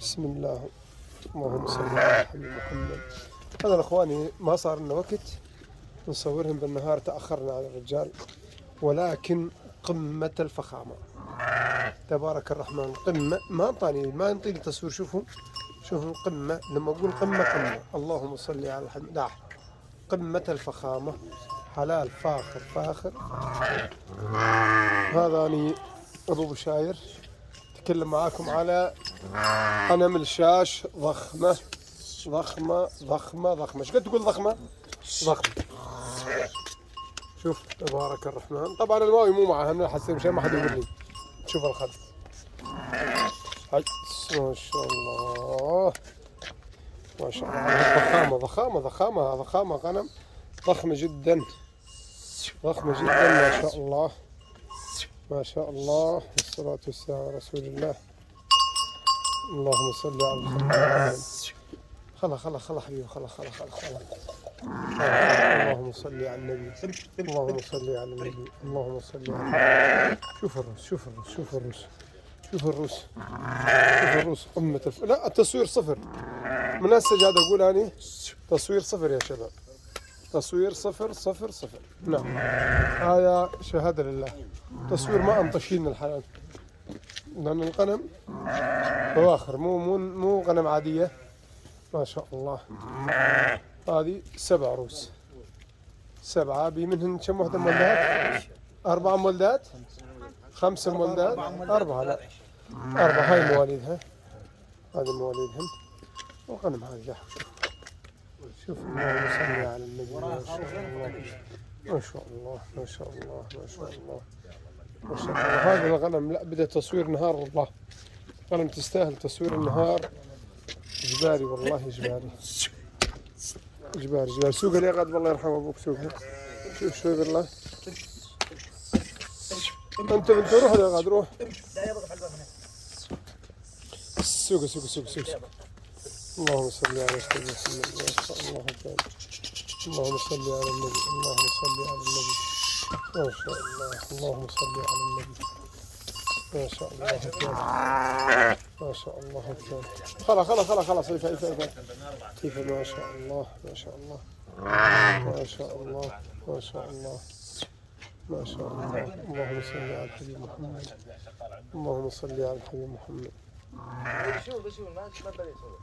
بسم الله. اللهم صل على الحبيب محمد. هذا اخواني ما صار لنا وقت نصورهم بالنهار، تأخرنا على الرجال، ولكن قمة الفخامة تبارك الرحمن. قمة ما ينطيني تصوير. شوفوا القمة. لما أقول قمة اللهم صل على الحبيب. لا، قمة الفخامة، حلال فاخر. هذا أني أبو بشاير أتكلم معاكم على أنمل شاش ضخمة. ايش قد تقول ضخمة؟ شوف تبارك الرحمن. طبعا الماوي مو معها، انا حسيت مشان ما حد يقول لي. شوف الخد. هاي ما شاء الله، ما شاء الله. ضخامة غنم ضخمة جدا ما شاء الله، ما شاء الله. والصلاة والسلام على رسول الله. اللهم صل على محمد. خلا حبيبي، خلا. اللهم صل على النبي. اللهم صل على النبي. اللهم صل على النبي. شوف الروس. لا، التصوير صفر. من هسه قاعد اقول اني تصوير صفر يا شباب. تصوير صفر. نعم، هذا شهادة لله. تصوير ما انطشين الحلال، لأن الغنم بواخر، مو غنم عادية. ما شاء الله. هذه 7 روس. 7 بي منهن كم وحدة مولدات؟ 4 مولدات؟ 5 مولدات؟ 4. لا 4. هاي مواليدها، هذه مواليدهم. وغنم هذه. شوف اللهم صل على النبي. ما شاء الله. هذا الغنم لا، بدأ تصوير نهار والله. غنم تستاهل تصوير النهار. جباري والله، جباري. سوق اللي قاعد الله يرحمه ابوك سوقها. شوف بالله. انت روح يا قاعد روح. سوق. اللهم صل على سيدنا محمد. ما شاء الله كان. اللهم صل على النبي. ما شاء الله. اللهم صل على النبي. ما شاء الله كان. خلاص. كيف ما شاء الله. اللهم صل على الحبيب محمد. بشوف ما بدي صور.